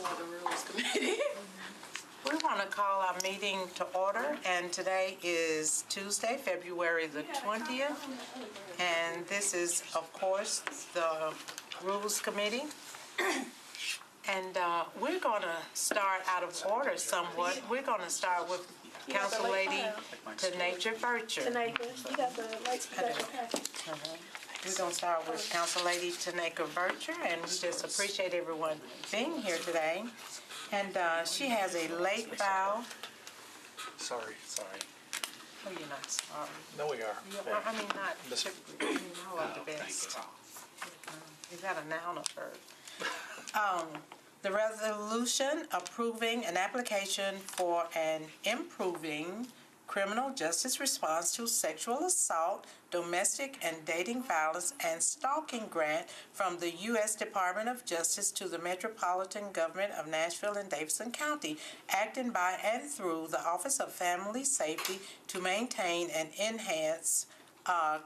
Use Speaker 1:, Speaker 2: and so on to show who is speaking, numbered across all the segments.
Speaker 1: for the Rules Committee.
Speaker 2: We want to call our meeting to order, and today is Tuesday, February the 20th, and this is, of course, the Rules Committee. And we're going to start out of order somewhat. We're going to start with Council Lady Tanisha Bircher.
Speaker 1: You got the lights protection package.
Speaker 2: We're going to start with Council Lady Tanisha Bircher, and we just appreciate everyone being here today. And she has a late file.
Speaker 3: Sorry.
Speaker 2: Oh, you're not sorry.
Speaker 3: No, we are.
Speaker 2: I mean, not typically. I mean, all of the best. Is that a noun or verb? The resolution approving an application for an improving criminal justice response to sexual assault, domestic and dating violence, and stalking grant from the U.S. Department of Justice to the Metropolitan Government of Nashville and Davidson County, acting by and through the Office of Family Safety to maintain and enhance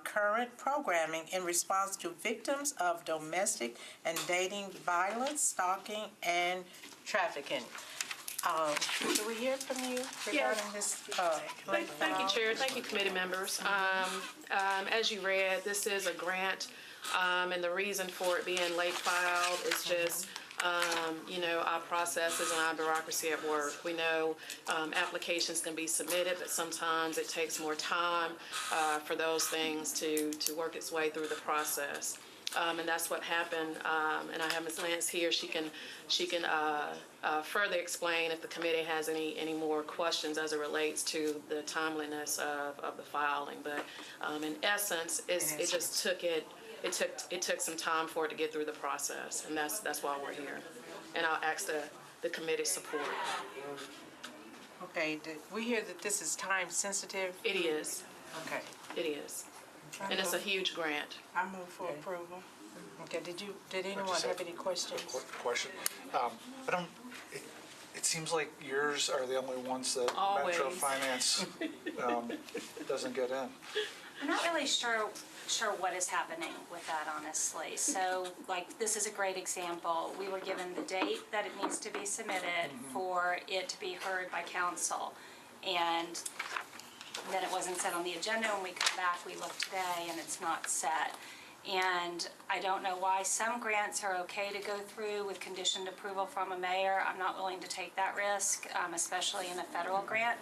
Speaker 2: current programming in response to victims of domestic and dating violence, stalking, and trafficking. Do we hear from you regarding this late file?
Speaker 1: Thank you, Chair. Thank you, committee members. As you read, this is a grant, and the reason for it being late filed is just our processes and our bureaucracy at work. We know applications can be submitted, but sometimes it takes more time for those things to work its way through the process. And that's what happened. And I have Ms. Lance here. She can further explain if the committee has any more questions as it relates to the timeliness of the filing. But in essence, it just took it took some time for it to get through the process, and that's why we're here. And I'll ask the committee's support.
Speaker 2: Okay, did we hear that this is time sensitive?
Speaker 1: It is.
Speaker 2: Okay.
Speaker 1: It is. And it's a huge grant.
Speaker 4: I move for approval.
Speaker 2: Okay, did anyone have any questions?
Speaker 3: Question. I don't. It seems like yours are the only ones that
Speaker 1: Always.
Speaker 3: Metro Finance doesn't get in.
Speaker 5: I'm not really sure what is happening with that, honestly. So, this is a great example. We were given the date that it needs to be submitted for it to be heard by council, and then it wasn't set on the agenda. When we come back, we look today, and it's not set. And I don't know why some grants are okay to go through with conditioned approval from a mayor. I'm not willing to take that risk, especially in a federal grant.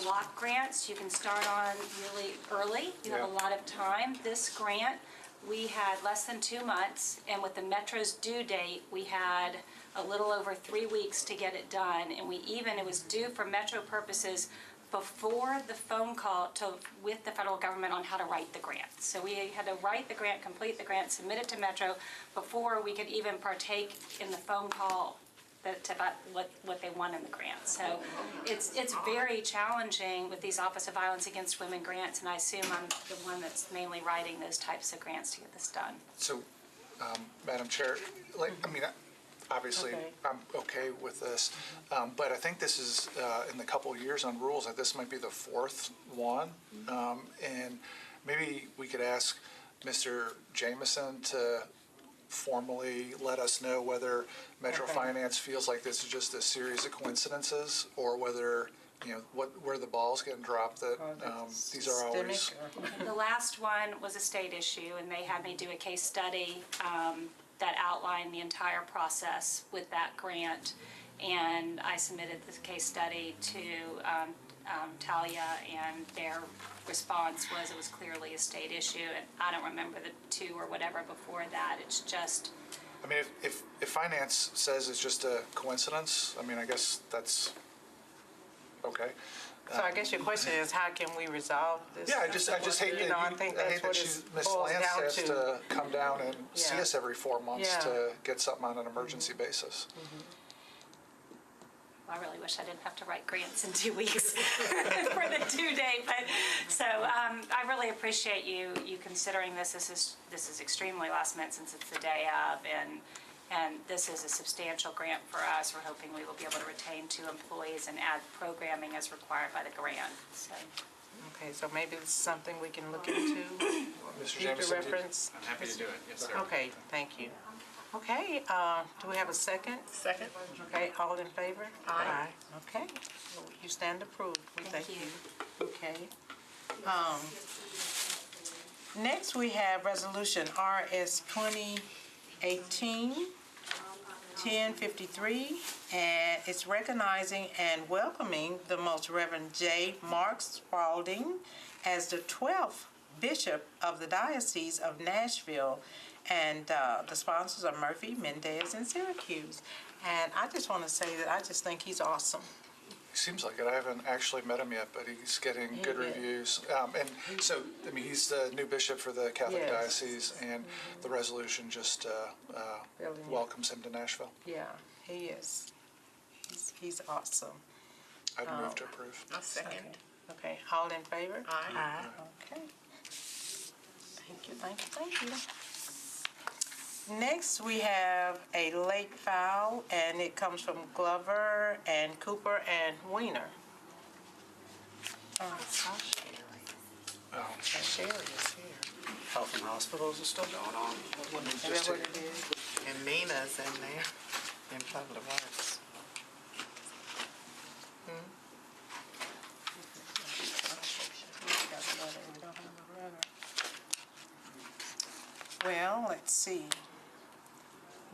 Speaker 5: Block grants, you can start on really early. You have a lot of time. This grant, we had less than 2 months, and with the Metro's due date, we had a little over 3 weeks to get it done. And it was due for Metro purposes before the phone call with the federal government on how to write the grant. So we had to write the grant, complete the grant, submit it to Metro before we could even partake in the phone call about what they want in the grant. So it's very challenging with these Office of Violence Against Women grants, and I assume I'm the one that's mainly writing those types of grants to get this done.
Speaker 3: So, Madam Chair, obviously, I'm okay with this, but I think this is, in the couple of years on rules, that this might be the fourth one, and maybe we could ask Mr. Jameson to formally let us know whether Metro Finance feels like this is just a series of coincidences, or whether, where the ball's getting dropped, that these are always...
Speaker 5: The last one was a state issue, and they had me do a case study that outlined the entire process with that grant, and I submitted the case study to Talia, and their response was it was clearly a state issue, and I don't remember the 2 or whatever before that. It's just...
Speaker 3: I mean, if finance says it's just a coincidence, I mean, I guess that's okay.
Speaker 2: So I guess your question is, how can we resolve this?
Speaker 3: Yeah, I just hate that
Speaker 2: I think that's what it
Speaker 3: Ms.
Speaker 2: boils
Speaker 3: Lance
Speaker 2: down
Speaker 3: has to come down and see
Speaker 2: Yeah.
Speaker 3: us every 4 months
Speaker 2: Yeah.
Speaker 3: to get something on an emergency basis.
Speaker 5: I really wish I didn't have to write grants in 2 weeks for the due date. But so I really appreciate you considering this. This is extremely last minute since it's the day of, and this is a substantial grant for us. We're hoping we will be able to retain 2 employees and add programming as required by the grant. So.
Speaker 2: Okay, so maybe it's something we can look into.
Speaker 3: Mr.
Speaker 2: Future
Speaker 3: Jameson,
Speaker 2: reference.
Speaker 6: I'm happy to do it, yes, sir.
Speaker 2: Okay, thank you. Okay, do we have a second?
Speaker 4: Second.
Speaker 2: Okay, all in favor?
Speaker 4: Aye.
Speaker 2: Okay, well, you stand approved. We thank
Speaker 5: Thank
Speaker 2: you. Okay. Next, we have Resolution RS 2018-1053, and it's recognizing and welcoming the Most Reverend J. Mark Spalding as the 12th Bishop of the Diocese of Nashville, and the sponsors are Murphy, Mendez, and Syracuse. And I just want to say that I just think he's awesome.
Speaker 3: He seems like it. I haven't actually met him yet, but he's getting good
Speaker 2: He is.
Speaker 3: reviews. And so, I mean, he's the new bishop for the Catholic
Speaker 2: Yes.
Speaker 3: Diocese, and the resolution just
Speaker 2: Building it.
Speaker 3: welcomes him to Nashville.
Speaker 2: Yeah, he is. He's awesome.
Speaker 3: I'd move to approve.
Speaker 4: I'll second.
Speaker 2: Okay, all in favor?
Speaker 4: Aye.
Speaker 2: Okay. Thank you, thank you, thank you. Next, we have a late file, and it comes from Glover and Cooper and Weiner. Sherry is here.
Speaker 6: Health and hospitals are still going on.
Speaker 2: Is that what it is?
Speaker 4: And Nina's in there, in Public Works.
Speaker 2: Well, let's see.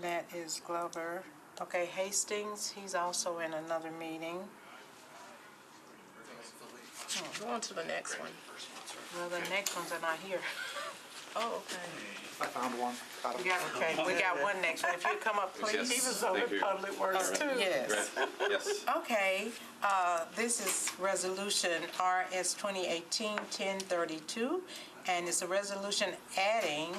Speaker 2: That is Glover. Okay, Hastings, he's also in another meeting.
Speaker 4: Go on to the next one.
Speaker 2: Well, the next ones are not here.
Speaker 4: Oh, okay.
Speaker 3: I found one.
Speaker 2: We got one next one. If you come up, please.
Speaker 7: Yes,
Speaker 2: He was over
Speaker 7: thank you.
Speaker 2: Public Works too. Yes.
Speaker 7: Yes.
Speaker 2: Okay, this is Resolution RS 2018-1032, and it's a resolution adding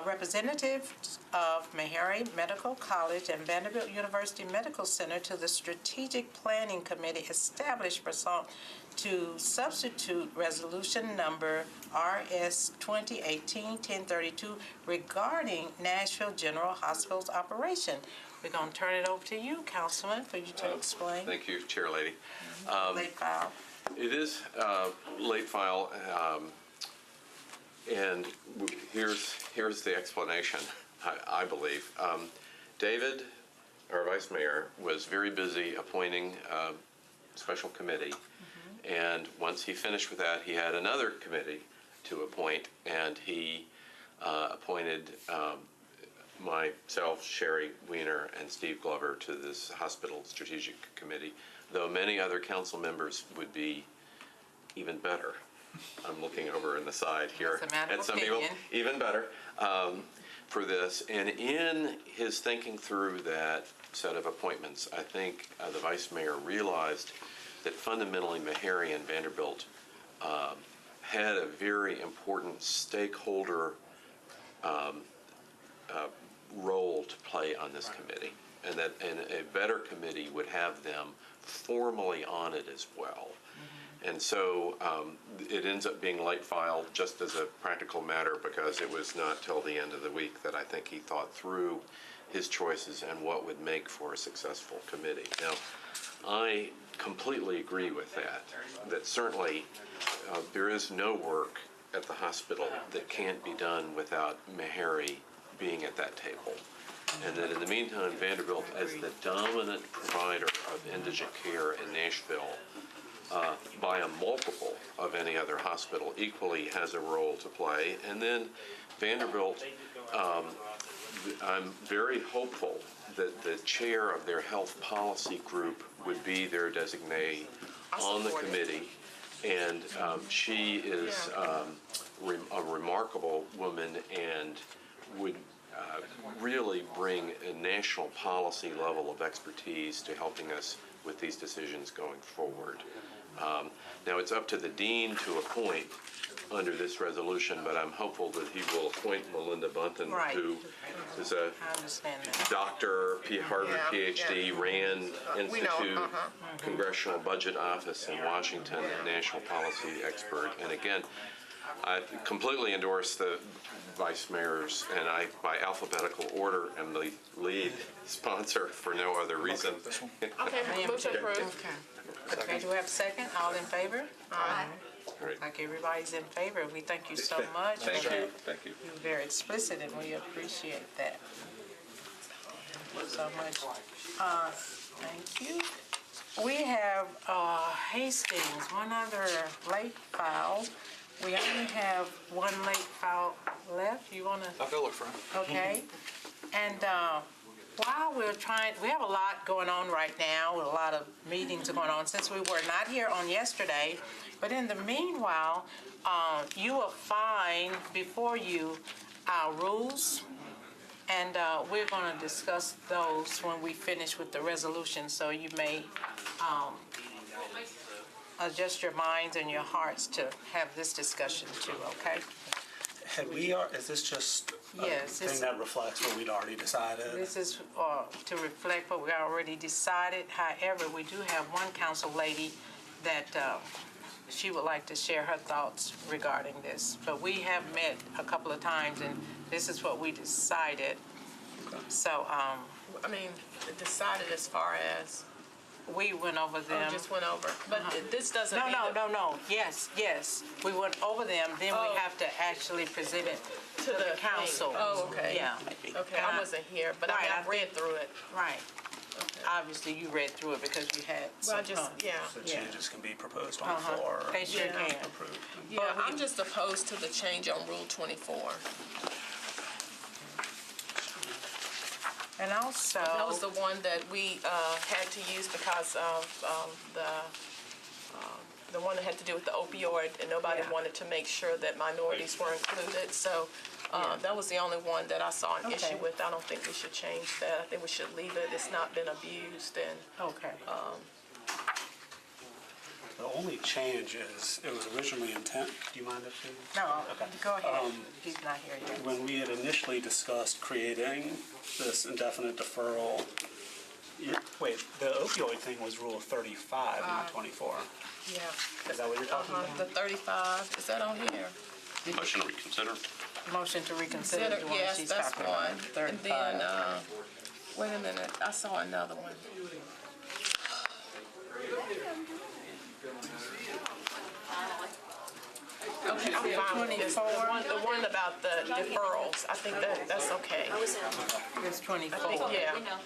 Speaker 2: representatives of Meharry Medical College and Vanderbilt University Medical Center to the Strategic Planning Committee established pursuant to substitute resolution number RS 2018-1032 regarding Nashville General Hospital's operation. We're going to turn it over to you, Councilman, for you to explain.
Speaker 7: Thank you, Chair Lady.
Speaker 2: Late file.
Speaker 7: It is late file, and here's the explanation, I believe. David, our Vice Mayor, was very busy appointing a special committee, and once he finished with that, he had another committee to appoint, and he appointed myself, Sherry Weiner, and Steve Glover to this hospital strategic committee, though many other council members would be even better. I'm looking over in the side here
Speaker 2: That's a matter
Speaker 7: at
Speaker 2: of
Speaker 7: some people,
Speaker 2: opinion.
Speaker 7: even better for this. And in his thinking through that set of appointments, I think the Vice Mayor realized that fundamentally Meharry and Vanderbilt had a very important stakeholder role to play on this committee, and that a better committee would have them formally on it as well. And so it ends up being late filed just as a practical matter because it was not till the end of the week that I think he thought through his choices and what would make for a successful committee. Now, I completely agree with that certainly there is no work at the hospital that can't be done without Meharry being at that table. And that in the meantime, Vanderbilt, as the dominant provider of indigent care in Nashville, by a multiple of any other hospital, equally has a role to play. And then Vanderbilt, I'm very hopeful that the chair of their health policy group would be their designee on the committee. And she is a remarkable woman and would really bring a national policy level of expertise to helping us with these decisions going forward. Now, it's up to the dean to appoint under this resolution, but I'm hopeful that he will appoint Melinda Bunton,
Speaker 2: Right.
Speaker 7: who is a
Speaker 2: I understand that.
Speaker 7: doctor, Harvard
Speaker 4: Yeah,
Speaker 7: PhD,
Speaker 4: yeah.
Speaker 7: ran
Speaker 4: We know,
Speaker 7: Institute, Congressional Budget Office in Washington, national policy expert. And again, I completely endorse the vice mayors, and I, by alphabetical order, am the lead sponsor for no other reason.
Speaker 3: This one.
Speaker 4: Okay, move to approve.
Speaker 2: Okay, do we have a second? All in favor?
Speaker 4: Aye.
Speaker 7: Great.
Speaker 2: Like everybody's in favor. We thank you so much.
Speaker 7: Thank you. Thank you.
Speaker 2: You're very explicit, and we appreciate that. so much. Thank you. We have Hastings, one other late file. We only have one late file left. You want to?
Speaker 3: I'll go look for him.
Speaker 2: Okay. And while we're trying, we have a lot going on right now, a lot of meetings going on since we were not here on yesterday. But in the meanwhile, you will find before you our rules, and we're going to discuss those when we finish with the resolution. So you may adjust your minds and your hearts to have this discussion too, okay?
Speaker 6: Is this just a
Speaker 2: Yes,
Speaker 6: thing that reflects what we'd already decided?
Speaker 2: This is to reflect what we already decided. However, we do have one council lady that she would like to share her thoughts regarding this. But we have met a couple of times, and this is what we decided. So
Speaker 8: I mean, decided as far as,
Speaker 2: we went over them.
Speaker 8: just went over. But this doesn't mean that-
Speaker 2: No. Yes. We went over them, then
Speaker 8: Oh.
Speaker 2: we have to actually present it to the
Speaker 8: thing.
Speaker 2: council.
Speaker 8: Oh, okay.
Speaker 2: Yeah.
Speaker 8: Okay, I wasn't here, but I
Speaker 2: Right,
Speaker 8: have read through it.
Speaker 2: Right. Obviously, you read through it because you had
Speaker 8: Well, I
Speaker 2: some
Speaker 8: just,
Speaker 2: fun.
Speaker 8: yeah.
Speaker 6: So
Speaker 2: Yeah.
Speaker 6: changes can be proposed on the floor.
Speaker 2: They sure
Speaker 8: Yeah.
Speaker 2: can.
Speaker 6: Approved.
Speaker 8: Yeah, I'm just opposed to the change on Rule 24.
Speaker 2: And also.
Speaker 8: That was the one that we had to use because of the one that had to do with the opioid, and nobody
Speaker 2: Yeah.
Speaker 8: wanted to make sure that minorities were included. So that was the only one that I saw an issue
Speaker 2: Okay.
Speaker 8: with. I don't think we should change that. I think we should leave it. It's not been abused, and
Speaker 2: Okay.
Speaker 6: The only change is, it was originally intent, do you mind if you?
Speaker 2: No,
Speaker 6: Okay.
Speaker 2: go ahead. He's not here yet.
Speaker 6: When we had initially discussed creating this indefinite deferral, the opioid thing was Rule 35, not 24.
Speaker 8: yeah.
Speaker 6: Is that what you're talking about?
Speaker 8: The 35, is that on here?
Speaker 7: Motion to reconsider.
Speaker 2: Motion to reconsider the one
Speaker 8: Yes,
Speaker 2: she's
Speaker 8: that's
Speaker 2: talking about.
Speaker 8: one. And
Speaker 2: 35.
Speaker 8: then, wait a minute, I saw another one. Okay, I'm fine with this. The one about the deferrals, I think that's okay.
Speaker 2: It's 24.
Speaker 8: I think, yeah,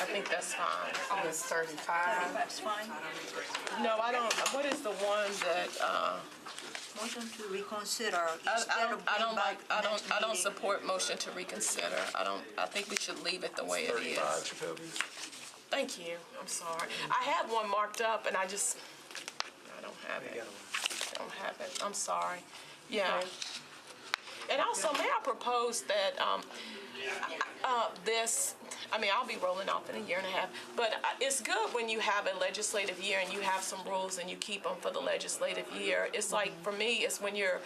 Speaker 8: I think that's fine.
Speaker 2: It's 35.
Speaker 9: That's fine.
Speaker 8: No, I don't, what is the one that,
Speaker 9: Motion to reconsider instead of
Speaker 8: I don't
Speaker 9: bring
Speaker 8: like,
Speaker 9: back
Speaker 8: I
Speaker 9: next
Speaker 8: don't
Speaker 9: meeting.
Speaker 8: support motion to reconsider. I think we should leave it the way it is. Thank you, I'm sorry. I had one marked up and I don't have it. Don't have it, I'm sorry. Yeah. And also, may I propose that, I'll be rolling off in a year and a half, but it's good when you have a legislative year and you have some rules and you keep them for the legislative year. It's like, for me, it's when you're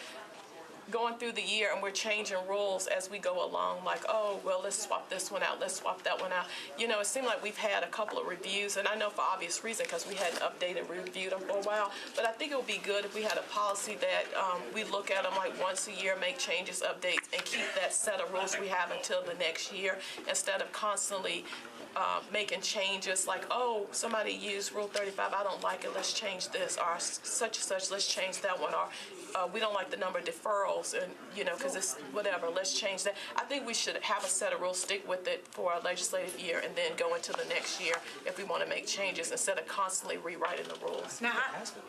Speaker 8: going through the year and we're changing rules as we go along, like, oh, well, let's swap this one out, let's swap that one out. You know, it seemed like we've had a couple of reviews, and I know for obvious reason, because we hadn't updated and reviewed them for a while, but I think it would be good if we had a policy that we look at them like once a year, make changes, updates, and keep that set of rules we have until the next year, instead of constantly making changes like, oh, somebody used Rule 35, I don't like it, let's change this, or such and such, let's change that one, or we don't like the number of deferrals, and, you know, because it's whatever, let's change that. I think we should have a set of rules, stick with it for our legislative year, and then go into the next year if we want to make changes, instead of constantly rewriting the rules.
Speaker 2: Now,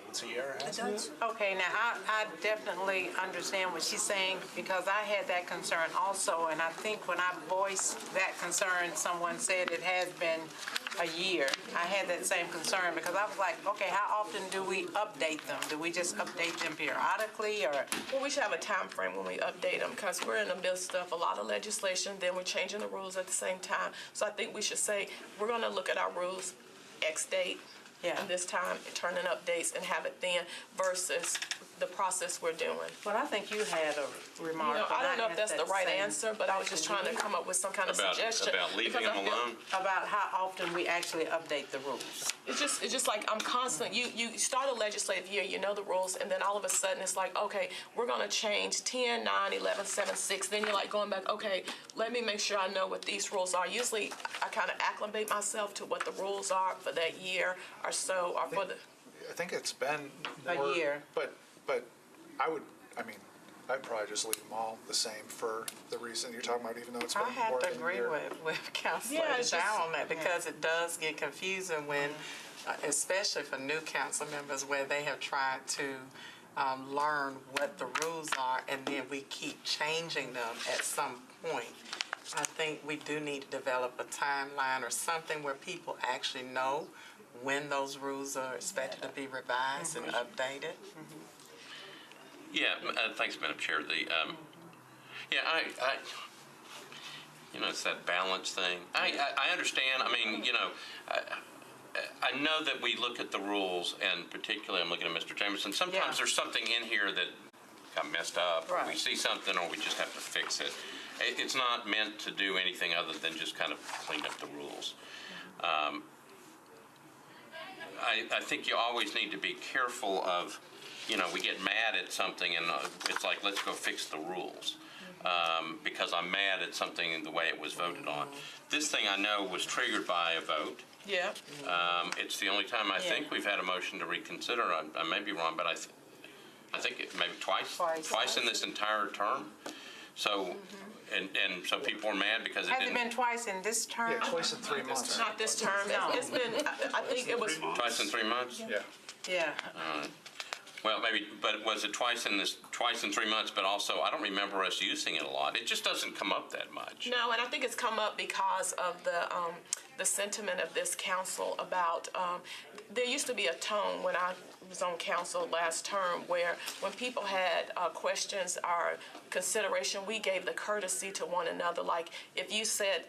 Speaker 6: Once a year, hasn't it?
Speaker 2: okay, now, I definitely understand what she's saying, because I had that concern also, and I think when I voiced that concern, someone said it has been a year. I had that same concern, because I was like, okay, how often do we update them? Do we just update them periodically, or?
Speaker 8: Well, we should have a time frame when we update them, because we're in the midst of a lot of legislation, then we're changing the rules at the same time. So I think we should say, we're going to look at our rules X date,
Speaker 2: Yeah.
Speaker 8: and this time, turn in updates and have it then, versus the process we're doing.
Speaker 2: Well, I think you had a remark.
Speaker 8: You know, I
Speaker 2: and
Speaker 8: don't know if
Speaker 2: had
Speaker 8: that's the
Speaker 2: that
Speaker 8: right
Speaker 2: same-
Speaker 8: answer, but I was just trying to come up with some kind of suggestion.
Speaker 7: About leaving
Speaker 8: because I
Speaker 7: them
Speaker 8: feel-
Speaker 7: alone?
Speaker 2: About how often we actually update the rules.
Speaker 8: It's just like I'm constant. You start a legislative year, you know the rules, and then all of a sudden it's like, okay, we're gonna change 10, 9, 11, 7, 6. Then you're like going back, okay, let me make sure I know what these rules are. Usually I kind of acclimate myself to what the rules are for that year or so, or for the.
Speaker 3: I think it's been
Speaker 2: A
Speaker 3: more.
Speaker 2: year.
Speaker 3: But I'd probably just leave them all the same for the reason you're talking about, even though it's been
Speaker 4: I have
Speaker 3: more
Speaker 4: to
Speaker 3: than a
Speaker 4: agree
Speaker 3: year.
Speaker 4: with Councilor
Speaker 2: Yeah, it's
Speaker 4: Dow
Speaker 2: just-
Speaker 4: on that, because it does get confusing when, especially for new council members, where they have tried to learn what the rules are, and then we keep changing them at some point. I think we do need to develop a timeline or something where people actually know when those rules are expected to be revised and updated.
Speaker 7: Yeah, thanks, Madam Chair. Yeah, I it's that balance thing. I understand. I mean, I know that we look at the rules, and particularly I'm looking at Mr. Jameson. Sometimes
Speaker 2: Yeah.
Speaker 7: there's something in here that got messed up, or we
Speaker 2: Right.
Speaker 7: see something, or we just have to fix it. It's not meant to do anything other than just kind of clean up the rules. I think you always need to be careful of, we get mad at something and it's like, let's go fix the rules. Because I'm mad at something in the way it was voted on. This thing I know was triggered by a vote.
Speaker 8: Yeah.
Speaker 7: It's the only time I think we've had a motion to reconsider. I may be wrong, but I think it maybe twice in this entire term. So, and so people are mad because it
Speaker 2: Has it
Speaker 7: didn't.
Speaker 2: been twice in this term?
Speaker 3: Yeah, twice in 3 months.
Speaker 8: Not this term. It's been, I think it was,
Speaker 7: Twice in 3 months?
Speaker 3: Yeah.
Speaker 2: Yeah.
Speaker 7: Well, maybe, but was it twice in 3 months, but also, I don't remember us using it a lot. It just doesn't come up that much.
Speaker 8: no, and I think it's come up because of the sentiment of this council about, there used to be a tone when I was on council last term where when people had questions or consideration, we gave the courtesy to one another. Like if you said,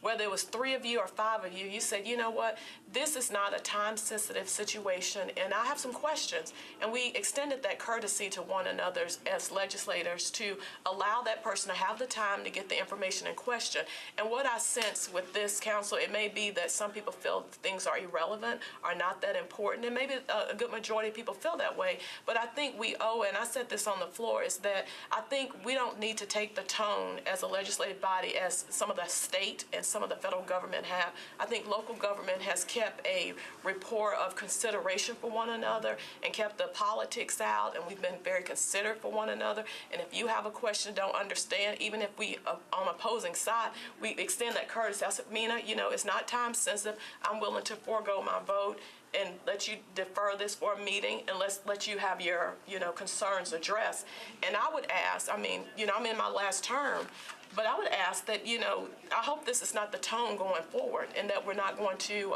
Speaker 8: whether it was 3 of you or 5 of you, you said, you know what, this is not a time-sensitive situation, and I have some questions. And we extended that courtesy to one another as legislators to allow that person to have the time to get the information in question. And what I sense with this council, it may be that some people feel things are irrelevant, are not that important, and maybe a good majority of people feel that way. But I think we owe, and I said this on the floor, is that I think we don't need to take the tone as a legislative body as some of the state and some of the federal government have. I think local government has kept a rapport of consideration for one another and kept the politics out, and we've been very considerate for one another. And if you have a question, don't understand, even if we on opposing side, we extend that courtesy. I said, Mina, it's not time sensitive. I'm willing to forego my vote and let you defer this for a meeting, and let's let you have your, concerns addressed. And I would ask, I'm in my last term, but I would ask that, I hope this is not the tone going forward, and that we're not going to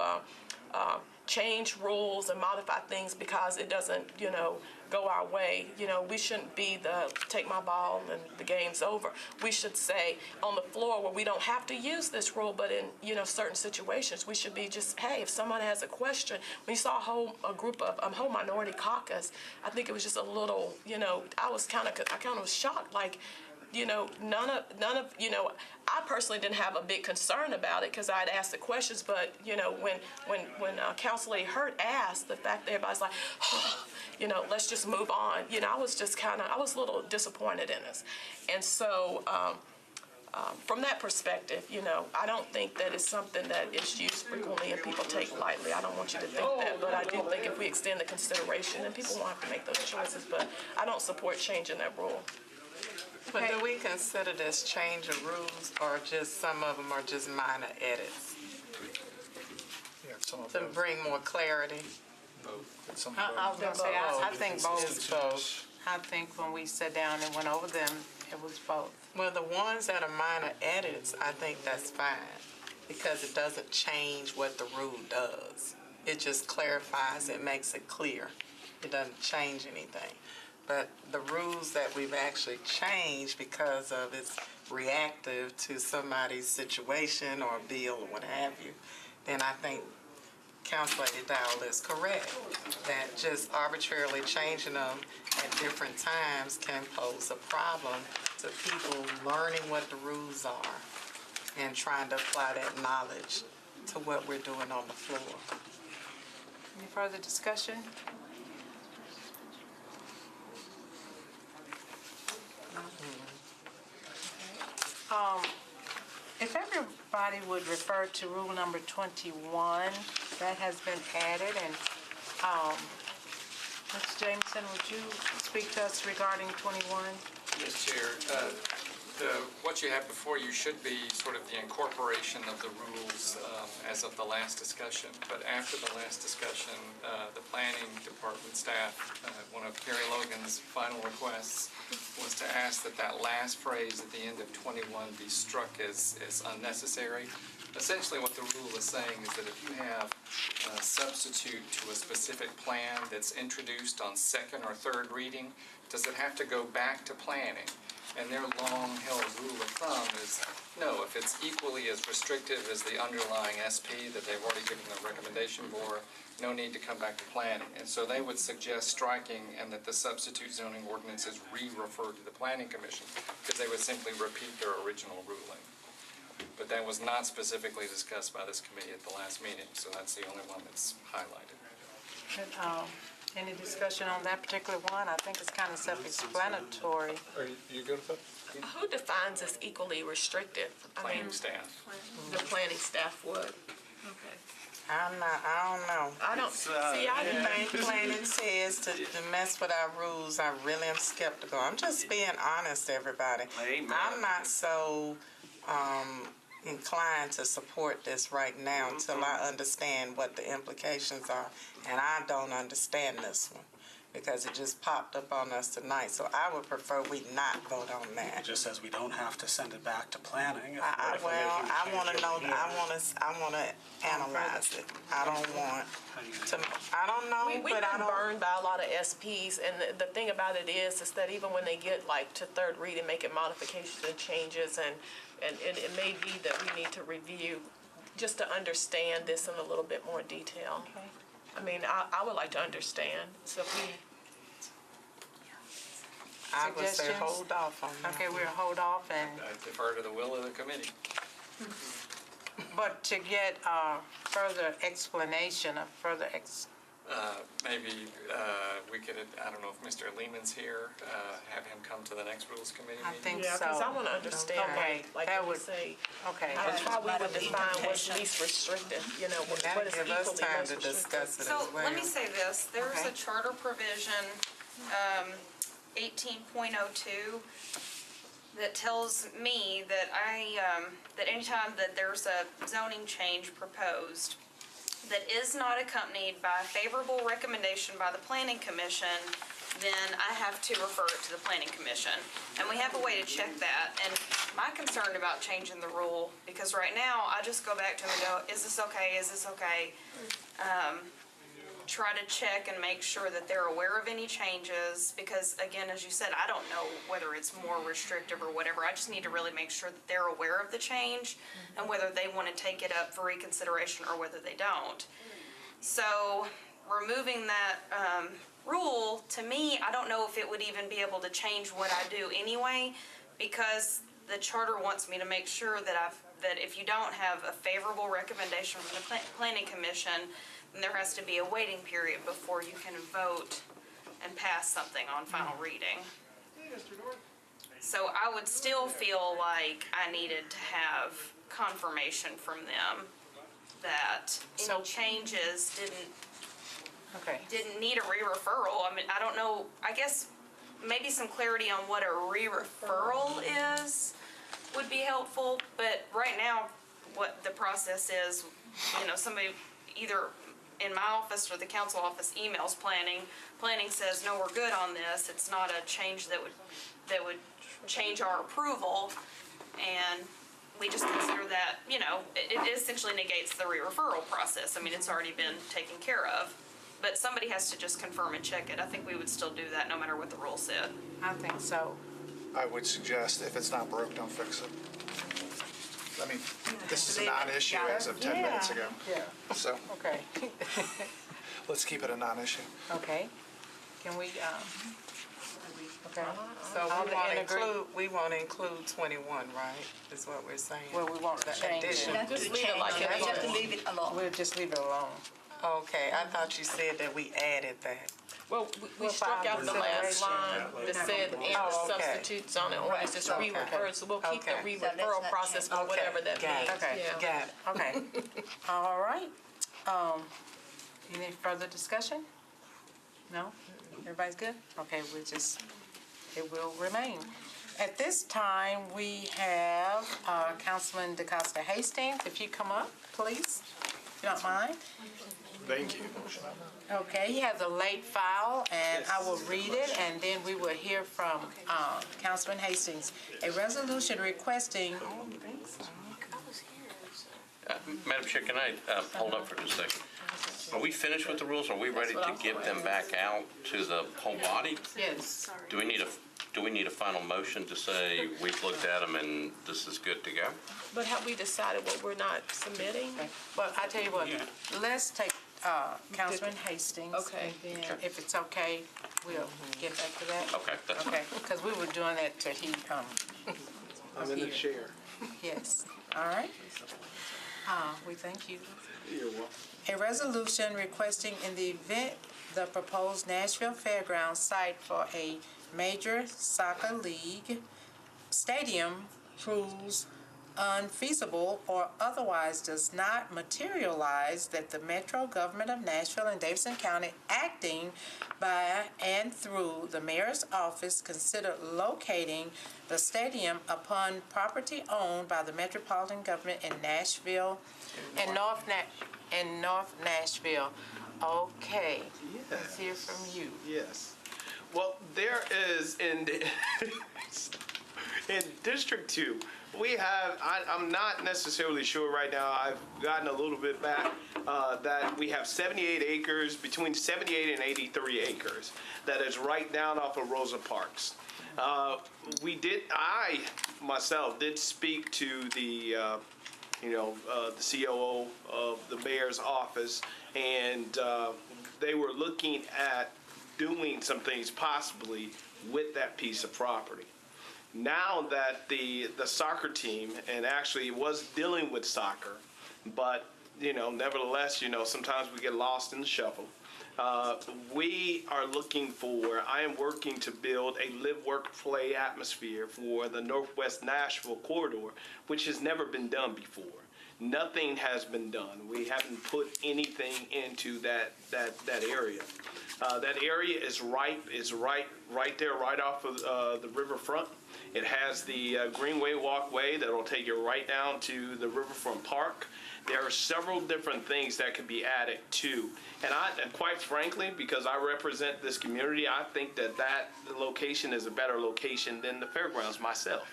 Speaker 8: change rules and modify things because it doesn't, go our way. We shouldn't be take my ball and the game's over. We should say on the floor where we don't have to use this rule, but in, certain situations, we should be just, hey, if someone has a question, when you saw a group of, whole minority caucus, I think it was just a little, I kind of was shocked, like, none of, I personally didn't have a big concern about it because I'd asked the questions, but, when Councilor Hurt asked, the fact that everybody's like, oh, let's just move on, I was just I was a little disappointed in us. And so, from that perspective, I don't think that it's something that is used frequently and people take lightly. I don't want you to think that, but I do think if we extend the consideration, then people won't have to make those choices, but I don't support changing that rule.
Speaker 4: But do we consider this change of rules, or just some of them are just minor edits
Speaker 3: Yeah, some of
Speaker 4: to
Speaker 3: both.
Speaker 4: bring more clarity?
Speaker 3: Some of
Speaker 2: I was
Speaker 3: both.
Speaker 2: gonna say, I think
Speaker 4: It's
Speaker 2: both.
Speaker 4: both.
Speaker 2: I think when we sat down and went over them, it was both.
Speaker 4: Well, the ones that are minor edits, I think that's fine, because it doesn't change what the rule does. It just clarifies, it makes it clear. It doesn't change anything. But the rules that we've actually changed because of it's reactive to somebody's situation or bill or what have you, then I think Councilor Dowell is correct, that just arbitrarily changing them at different times can pose a problem to people learning what the rules are and trying to apply that knowledge to what we're doing on the floor.
Speaker 2: Any further discussion? If everybody would refer to rule number 21, that has been added, and Ms. Jameson, would you speak to us regarding 21?
Speaker 10: Yes, Chair. What you have before you should be sort of the incorporation of the rules as of the last discussion. But after the last discussion, the planning department staff, one of Carrie Logan's final requests was to ask that that last phrase at the end of 21 be struck as unnecessary. Essentially what the rule is saying is that if you have a substitute to a specific plan that's introduced on second or third reading, does it have to go back to planning? And their long-held rule of thumb is, no, if it's equally as restrictive as the underlying SP that they've already given a recommendation for, no need to come back to planning. And so they would suggest striking and that the substitute zoning ordinance is re-referred to the Planning Commission because they would simply repeat their original ruling. But that was not specifically discussed by this committee at the last meeting, so that's the only one that's highlighted.
Speaker 2: And, any discussion on that particular one? I think it's kind of self-explanatory.
Speaker 3: Are you good with that?
Speaker 8: Who defines as equally restrictive? I mean,
Speaker 10: Planning staff.
Speaker 8: the planning staff would. Okay.
Speaker 4: I don't know.
Speaker 8: I don't, see, I didn't
Speaker 4: Anything planning says to mess with our rules, I really am skeptical. I'm just being honest, everybody.
Speaker 6: Amen.
Speaker 4: I'm not so inclined to support this right now until I understand what the implications are. And I don't understand this one because it just popped up on us tonight. So I would prefer we not vote on
Speaker 6: It
Speaker 4: that.
Speaker 6: just says we don't have to send it back to planning.
Speaker 4: I want to know, I want to analyze it. I don't want to, I don't know,
Speaker 8: We've
Speaker 4: but I
Speaker 8: been
Speaker 4: don't.
Speaker 8: burned by a lot of SPs, and the thing about it is that even when they get like to third reading, making modifications and changes, and it may be that we need to review just to understand this in a little bit more detail.
Speaker 2: Okay.
Speaker 8: I mean, I would like to understand, so if we,
Speaker 4: I would say
Speaker 2: Suggestions?
Speaker 4: hold off on that.
Speaker 2: Okay, we'll hold off and,
Speaker 10: I defer to the will of the committee.
Speaker 2: but to get further explanation or
Speaker 10: Maybe we could, I don't know if Mr. Lehman's here, have him come to the next Rules Committee
Speaker 2: I
Speaker 10: meeting.
Speaker 2: think
Speaker 8: yeah,
Speaker 2: so.
Speaker 8: because I want to understand,
Speaker 2: Okay,
Speaker 8: like
Speaker 2: that
Speaker 8: when we
Speaker 2: would-
Speaker 8: say,
Speaker 2: Okay.
Speaker 8: how we would define what's least restrictive, you know, what
Speaker 4: That'll
Speaker 8: is
Speaker 4: give
Speaker 8: equally
Speaker 4: us time
Speaker 8: less
Speaker 4: to
Speaker 8: restrictive.
Speaker 4: discuss it
Speaker 11: So
Speaker 4: as well.
Speaker 11: let me say this, there's
Speaker 2: Okay.
Speaker 11: a charter provision, 18.02, that tells me that that anytime that there's a zoning change proposed that is not accompanied by a favorable recommendation by the Planning Commission, then I have to refer it to the Planning Commission. And we have a way to check that. And my concern about changing the rule, because right now I just go back to them and go, is this okay, is this okay? Try to check and make sure that they're aware of any changes, because again, as you said, I don't know whether it's more restrictive or whatever. I just need to really make sure that they're aware of the change and whether they want to take it up for reconsideration or whether they don't. So removing that rule, to me, I don't know if it would even be able to change what I do anyway, because the charter wants me to make sure that if you don't have a favorable recommendation from the Planning Commission, then there has to be a waiting period before you can vote and pass something on final reading. So I would still feel like I needed to have confirmation from them that any changes didn't need a re-referral. I mean, I don't know, I guess maybe some clarity on what a re-referral is would be helpful, but right now, what the process is, somebody either in my office or the council office emails planning says, no, we're good on this, it's not a change that would change our approval, and we just consider that, it essentially negates the re-referral process. I mean, it's already been taken care of, but somebody has to just confirm and check it. I think we would still do that no matter what the rule said.
Speaker 2: I think so.
Speaker 3: I would suggest if it's not broke, don't fix it. I mean, this is a non-issue as of 10 minutes ago.
Speaker 2: Yeah,
Speaker 3: So
Speaker 2: okay.
Speaker 3: let's keep it a non-issue.
Speaker 2: Okay. Can we, okay.
Speaker 4: So
Speaker 2: All
Speaker 4: we want to include 21, right? Is what we're saying.
Speaker 2: Well, we want to
Speaker 4: The
Speaker 2: change
Speaker 4: addition.
Speaker 2: it.
Speaker 8: Just leave it like it
Speaker 9: You have
Speaker 8: is.
Speaker 9: to leave it alone.
Speaker 2: We'll just leave it alone.
Speaker 4: Okay, I thought you said that we added that.
Speaker 8: Well, we
Speaker 2: We'll
Speaker 8: struck
Speaker 2: file
Speaker 8: out the last
Speaker 2: consideration.
Speaker 8: line that said, and
Speaker 4: Oh, okay.
Speaker 8: substitutes on it, or it's just
Speaker 4: Okay.
Speaker 8: re-referred, so we'll keep the
Speaker 4: Okay.
Speaker 9: So let's
Speaker 8: re-referral
Speaker 9: not
Speaker 8: process
Speaker 9: change.
Speaker 8: for whatever that
Speaker 4: Got
Speaker 8: means.
Speaker 4: it.
Speaker 2: Okay.
Speaker 8: Yeah.
Speaker 4: Got it.
Speaker 2: Okay. All right. Any further discussion? No? Everybody's good? Okay, it will remain. At this time, we have Councilman DeCosta Hastings. If you come up, please, if you don't mind.
Speaker 12: Thank you.
Speaker 2: Okay, he has a late file, and I will read it, and then we will hear from Councilman Hastings. A resolution requesting.
Speaker 13: Madam Chair, can I hold up for just a second? Are we finished with the rules? Are we ready to give them back out to the whole body?
Speaker 2: Yes.
Speaker 13: Do we need a final motion to say we've looked at them and this is good to go?
Speaker 8: But have we decided what we're not submitting?
Speaker 2: Well, I tell you what, let's take Councilman Hastings.
Speaker 8: Okay.
Speaker 2: And then, if it's okay, we'll get back to that.
Speaker 13: Okay, that's fine.
Speaker 2: Okay, because we were doing that till he
Speaker 12: I'm in the chair.
Speaker 2: Yes, all right. We thank you.
Speaker 12: You're welcome.
Speaker 2: A resolution requesting in the event the proposed Nashville Fairgrounds site for a major soccer league stadium proves unfeasible or otherwise does not materialize, that the Metro Government of Nashville and Davidson County, acting by and through the mayor's office, consider locating the stadium upon property owned by the Metropolitan Government in Nashville and North Nashville. Okay, let's hear from you.
Speaker 12: Yes. Well, there is in District 2, we have, I'm not necessarily sure right now, I've gotten a little bit back, that we have 78 acres, between 78 and 83 acres, that is right down off of Rosa Parks. I myself did speak to the COO of the mayor's office, and they were looking at doing some things possibly with that piece of property. Now that the soccer team, and actually it was dealing with soccer, but nevertheless, sometimes we get lost in the shuffle. We are I am working to build a live, work, play atmosphere for the Northwest Nashville corridor, which has never been done before. Nothing has been done. We haven't put anything into that area. That area is right there, right off of the riverfront. It has the Greenway walkway that will take you right down to the riverfront park. There are several different things that could be added to. And quite frankly, because I represent this community, I think that location is a better location than the fairgrounds myself.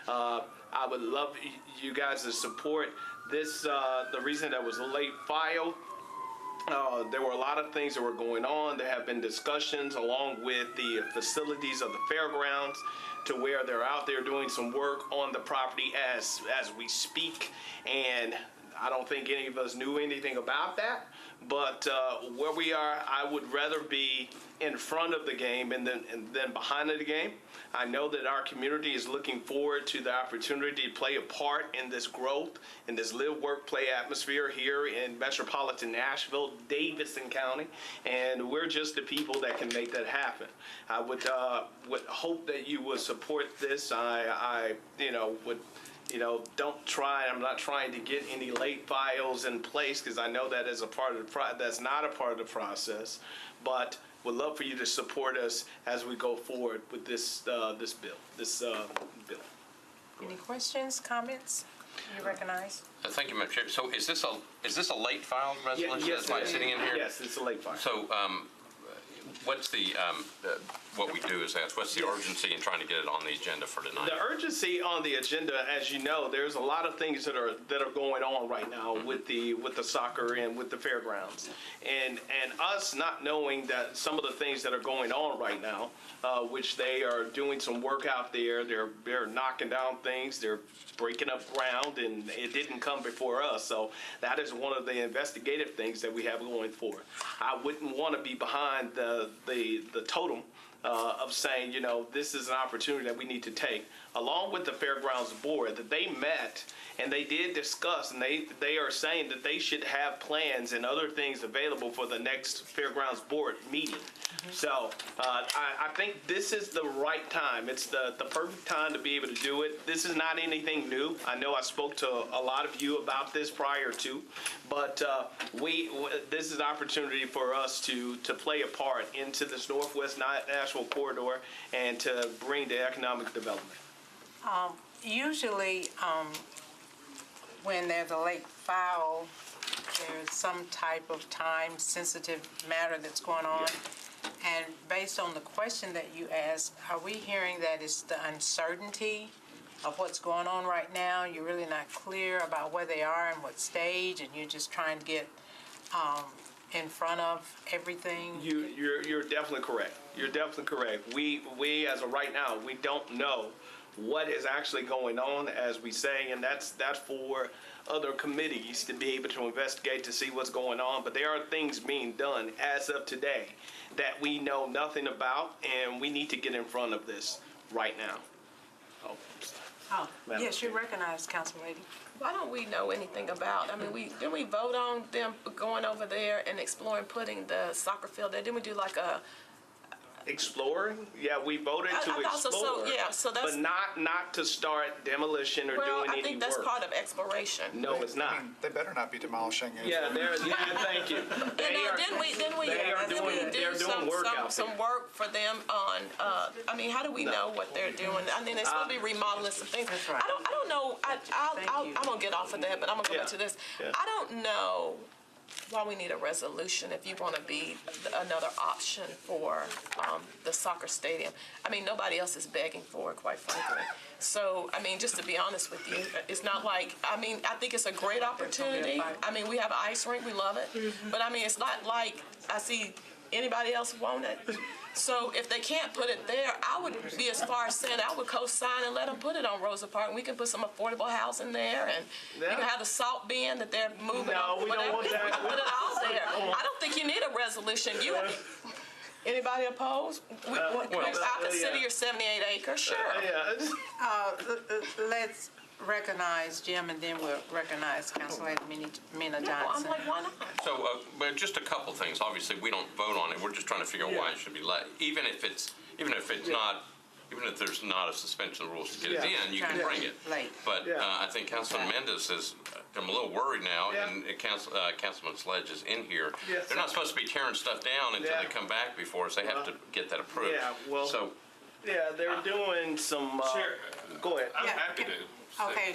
Speaker 12: I would love you guys to support this. The reason that was a late file, there were a lot of things that were going on. There have been discussions along with the facilities of the fairgrounds to where they're out there doing some work on the property as we speak. And I don't think any of us knew anything about that. But where we are, I would rather be in front of the game and then behind the game. I know that our community is looking forward to the opportunity to play a part in this growth, in this live, work, play atmosphere here in metropolitan Nashville, Davidson County, and we're just the people that can make that happen. I would hope that you would support this. I'm not trying to get any late files in place, because I know that is a part of that's not a part of the process, but would love for you to support us as we go forward with this bill.
Speaker 2: Any questions, comments? You recognize?
Speaker 13: Thank you, Madam Chair. So is this a late filed resolution?
Speaker 12: Yes,
Speaker 13: That's why it's sitting in here?
Speaker 12: Yes, it's a late file.
Speaker 13: So what's what we do is ask, what's the urgency in trying to get it on the agenda for tonight?
Speaker 12: The urgency on the agenda, as you know, there's a lot of things that are going on right now with the soccer and with the fairgrounds, and us not knowing that some of the things that are going on right now, which they are doing some work out there. They're knocking down things. They're breaking up ground, and it didn't come before us. So that is one of the investigative things that we have going forward. I wouldn't want to be behind the totem of saying, this is an opportunity that we need to take, along with the Fairgrounds Board, that they met and they did discuss, and they are saying that they should have plans and other things available for the next Fairgrounds Board meeting. So I think this is the right time. It's the perfect time to be able to do it. This is not anything new. I know I spoke to a lot of you about this prior to, but this is an opportunity for us to play a part into this Northwest Nashville corridor and to bring the economic development.
Speaker 2: Usually, when there's a late file, there's some type of time-sensitive matter that's going on. And based on the question that you asked, are we hearing that it's the uncertainty of what's going on right now? You're really not clear about where they are and what stage, and you're just trying to get in front of everything?
Speaker 12: You're definitely correct. You're definitely correct. We as of right now, we don't know what is actually going on, as we say, and that's for other committees to be able to investigate to see what's going on. But there are things being done as of today that we know nothing about, and we need to get in front of this right now.
Speaker 2: Yes, you're recognized, Council Lady.
Speaker 8: Why don't we know anything about, didn't we vote on them going over there and exploring putting the soccer field there? Didn't we do like a,
Speaker 12: Exploring? Yeah, we voted to
Speaker 8: I thought so,
Speaker 12: explore,
Speaker 8: so that's.
Speaker 12: but not to start demolition or
Speaker 8: Well,
Speaker 12: doing any
Speaker 8: I think that's
Speaker 12: work.
Speaker 8: part of exploration.
Speaker 12: No, it's not.
Speaker 3: They better not be demolishing it.
Speaker 12: Yeah, thank you.
Speaker 8: Didn't we do
Speaker 12: doing work out
Speaker 8: some
Speaker 12: there.
Speaker 8: work for them on, how do we know what they're doing? They're supposed to be remodeling some things.
Speaker 2: That's right.
Speaker 8: I don't know, I'm gonna get off of that, but I'm gonna go back to this.
Speaker 12: Yeah.
Speaker 8: I don't know why we need a resolution if you wanna be another option for, the soccer stadium. Nobody else is begging for it, quite frankly. So, just to be honest with you, it's not like, I think it's a great opportunity. We have an ice rink, we love it. But it's not like I see anybody else want it. So if they can't put it there, I would be as far as saying I would co-sign and let them put it on Rosa Park. We can put some affordable housing there, and you can have the salt bin that they're moving.
Speaker 12: No, we don't want that.
Speaker 8: We can put it all there. I don't think you need a resolution. Anybody opposed? I consider your 78 acres, sure.
Speaker 2: Let's recognize Jim, and then we'll recognize Council Lady Mina
Speaker 8: I'm
Speaker 2: Johnson.
Speaker 8: like, why not?
Speaker 13: So, but just a couple things. Obviously, we don't vote on it. We're just trying to figure out why it should be late. Even if there's not a suspension of the rules to get it in, you can bring it.
Speaker 2: Late.
Speaker 13: But I think Councilman Mendez is, I'm a little worried now, and Councilman Sledge is in here.
Speaker 12: Yes.
Speaker 13: They're not supposed to be tearing stuff down until they come back before us. They have to get that approved.
Speaker 12: Yeah, well,
Speaker 13: So,
Speaker 12: they're doing some, go ahead.
Speaker 2: I'm happy to. Okay,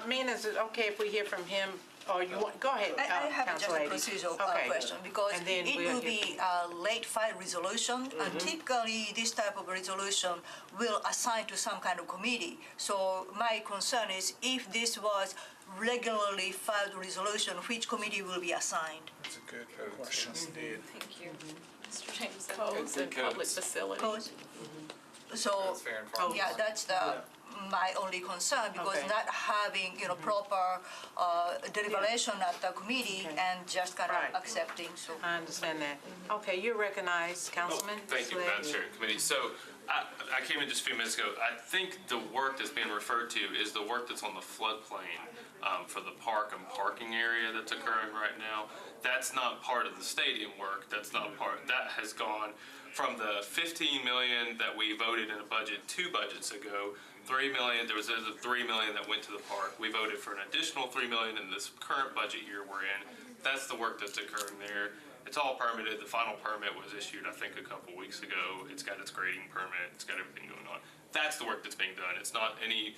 Speaker 2: Mina, is it okay if we hear from him, or you want, go ahead,
Speaker 9: I have just
Speaker 2: Council
Speaker 9: a
Speaker 2: Lady.
Speaker 9: procedural
Speaker 2: Okay.
Speaker 9: question, because
Speaker 2: And then
Speaker 9: it
Speaker 2: we'll
Speaker 9: will
Speaker 2: get-
Speaker 9: be a late file resolution, and typically this type of resolution will assign to some kind of committee. So my concern is if this was regularly filed resolution, which committee will be assigned?
Speaker 3: That's a good question.
Speaker 5: Thank you. Mr. James.
Speaker 8: Codes and public facilities.
Speaker 9: Codes? So,
Speaker 10: That's fair and fair.
Speaker 9: yeah, that's my only concern, because
Speaker 2: Okay.
Speaker 9: not having, proper deliberation at the committee and just kind
Speaker 2: Right.
Speaker 9: of accepting, so.
Speaker 2: I understand that. Okay, you're recognized, Councilman.
Speaker 14: Thank you,
Speaker 2: Sledge.
Speaker 14: Madam Chair and Committee. So I came in just a few minutes ago. I think the work that's being referred to is the work that's on the floodplain for the park and parking area that's occurring right now. That's not part of the stadium work. That's not part, that has gone from the 15 million that we voted in a budget 2 budgets ago. 3 million, there's a 3 million that went to the park. We voted for an additional 3 million in this current budget year we're in. That's the work that's occurring there. It's all permitted. The final permit was issued, I think, a couple weeks ago. It's got its grading permit. It's got everything going on. That's the work that's being done. It's not any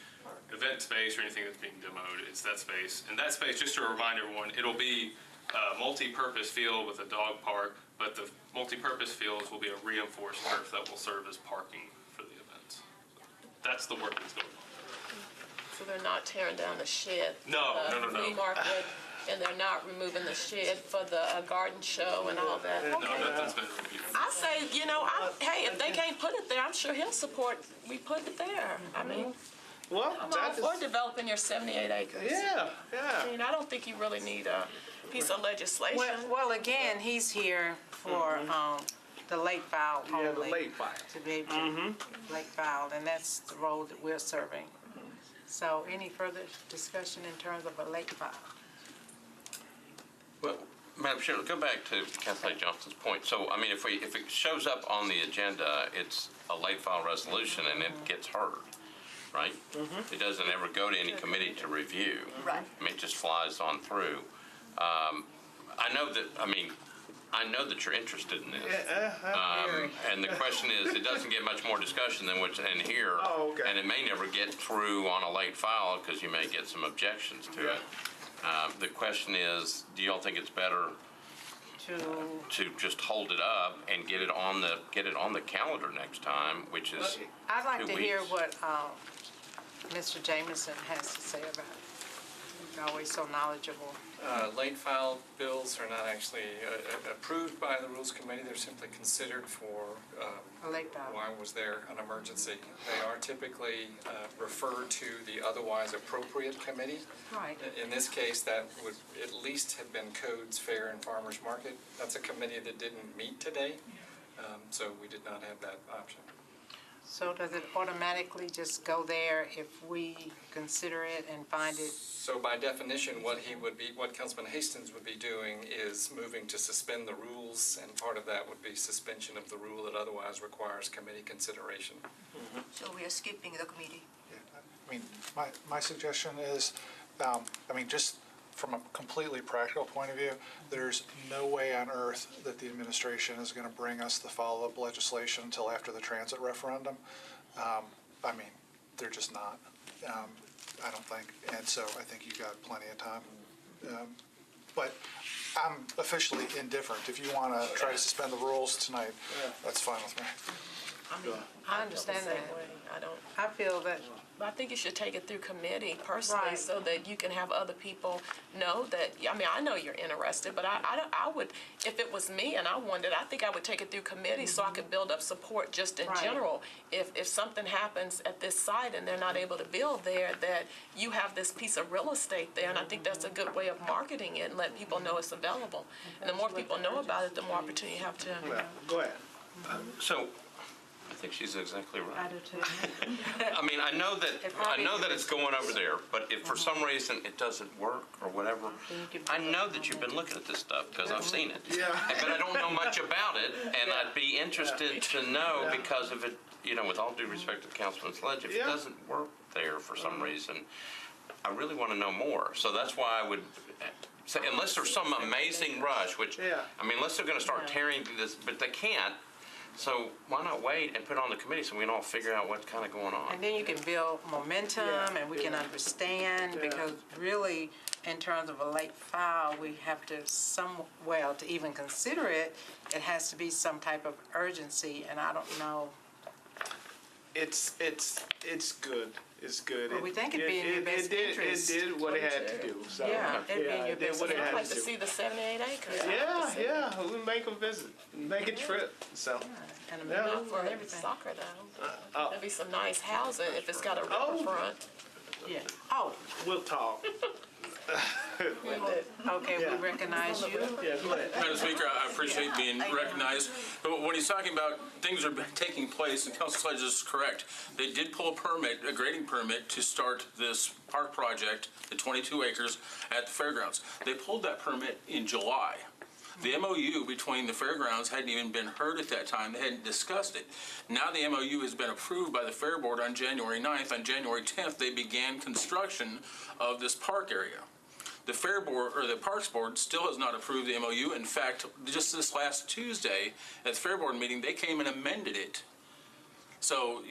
Speaker 14: event space or anything that's being demoed. It's that space. And that space, just to remind everyone, it'll be a multi-purpose field with a dog park, but the multi-purpose fields will be a reinforced turf that will serve as parking for the events. That's the work that's going on.
Speaker 8: So they're not tearing down the shed?
Speaker 14: No.
Speaker 8: Flea market, and they're not removing the shed for the garden show and all that?
Speaker 14: No,
Speaker 8: Okay.
Speaker 14: nothing's been reviewed.
Speaker 8: I say, hey, if they can't put it there, I'm sure he'll support, we put it there.
Speaker 12: Well,
Speaker 8: I'm all for developing your 78 acres.
Speaker 12: yeah.
Speaker 8: I don't think you really need a piece of legislation.
Speaker 2: Well, again, he's here for The late file only.
Speaker 12: Yeah, the late file.
Speaker 2: To be able to, late file, and that's the role that we're serving. So any further discussion in terms of a late file?
Speaker 13: Well, Madam Chair, go back to Kathleen Johnson's point. So, I mean, if it shows up on the agenda, it's a late file resolution and it gets heard, right? It doesn't ever go to any committee to review.
Speaker 9: Right.
Speaker 13: I mean, it just flies on through. I know that you're interested in this. And the question is, it doesn't get much more discussion than what's in here.
Speaker 12: Oh, okay.
Speaker 13: And it may never get through on a late file because you may get some objections to it. The question is, do y'all think it's better to just hold it up and get it on the calendar next time, which is
Speaker 2: I'd like
Speaker 13: 2
Speaker 2: to hear
Speaker 13: weeks?
Speaker 2: what Mr. Jameson has to say about it. He's always so knowledgeable.
Speaker 10: Late file bills are not actually approved by the Rules Committee. They're simply considered for
Speaker 2: A late file.
Speaker 10: why was there an emergency. They are typically referred to the otherwise appropriate committee.
Speaker 2: Right.
Speaker 10: In this case, that would at least have been Codes, Fair, and Farmers Market. That's a committee that didn't meet today, so we did not have that option.
Speaker 2: So does it automatically just go there if we consider it and find it?
Speaker 10: So by definition, what Councilman Hastings would be doing is moving to suspend the rules, and part of that would be suspension of the rule that otherwise requires committee consideration.
Speaker 9: So we are skipping the committee.
Speaker 3: I mean, my suggestion is, just from a completely practical point of view, there's no way on earth that the administration is going to bring us the follow-up legislation until after the transit referendum. They're just not. I don't think. And so I think you got plenty of time. But I'm officially indifferent. If you want to try to suspend the rules tonight, that's fine with me.
Speaker 2: I understand that. I feel that.
Speaker 8: I think you should take it through committee personally,
Speaker 2: Right.
Speaker 8: so that you can have other people know that, I know you're interested, but I would, if it was me and I wanted, I think I would take it through committee so I could build up support just in
Speaker 2: Right.
Speaker 8: general. If something happens at this site and they're not able to build there, that you have this piece of real estate there, and I think that's a good way of marketing it and letting people know it's available. And the more people know about it, the more opportunity you have to.
Speaker 12: Go ahead.
Speaker 13: So, I think she's exactly right.
Speaker 2: I do too.
Speaker 13: I know that it's going over there, but if for some reason it doesn't work or whatever, I know that you've been looking at this stuff because I've seen it.
Speaker 12: Yeah.
Speaker 13: But I don't know much about it, and I'd be interested to know because of it, with all due respect to Councilman Sledge, if it doesn't work there for some reason, I really want to know more. So that's why I would say, unless there's some amazing rush, which, unless they're going to start tearing through this, but they can't. So why not wait and put it on the committee so we can all figure out what's kind of going on?
Speaker 2: And then you can build momentum and we can understand, because really, in terms of a late file, we have to to even consider it, it has to be some type of urgency, and I don't know.
Speaker 12: It's good. It's good.
Speaker 2: Well, we think it'd be in your best interest.
Speaker 12: It did what it had to do. So,
Speaker 2: Yeah, it'd be in your
Speaker 12: it did
Speaker 2: best
Speaker 12: what it
Speaker 8: I'd
Speaker 12: had
Speaker 8: like
Speaker 12: to
Speaker 8: to
Speaker 12: do.
Speaker 8: see the 78 acres.
Speaker 12: Yeah. We make a visit, make a trip. So,
Speaker 2: And a
Speaker 12: Yeah.
Speaker 2: move
Speaker 8: For
Speaker 2: and everything.
Speaker 8: soccer though. There'd be some nice housing if it's got a
Speaker 12: Oh.
Speaker 8: riverfront.
Speaker 2: Yeah. Oh,
Speaker 12: we'll talk.
Speaker 2: okay, we recognize you.
Speaker 12: Yeah, go ahead.
Speaker 15: Madam Speaker, I appreciate being recognized. But when he's talking about things are taking place, and Council Sledge is correct, they did pull a grading permit to start this park project, the 22 acres at the fairgrounds. They pulled that permit in July. The MOU between the fairgrounds hadn't even been heard at that time. They hadn't discussed it. Now the MOU has been approved by the Fair Board on January 9th. On January 10th, they began construction of this park area. The Fair Board, or the Parks Board, still has not approved the MOU. In fact, just this last Tuesday at the Fair Board meeting, they came and amended it. So